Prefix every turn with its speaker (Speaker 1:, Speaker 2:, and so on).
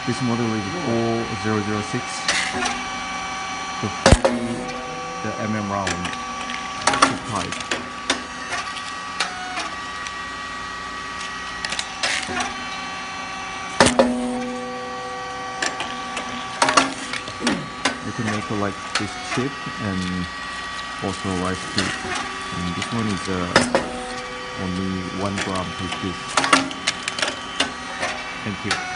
Speaker 1: This model is 4006, the round chip type. You can make like this chip and also rice cake. And this one is only 1 gram per piece. Thank you.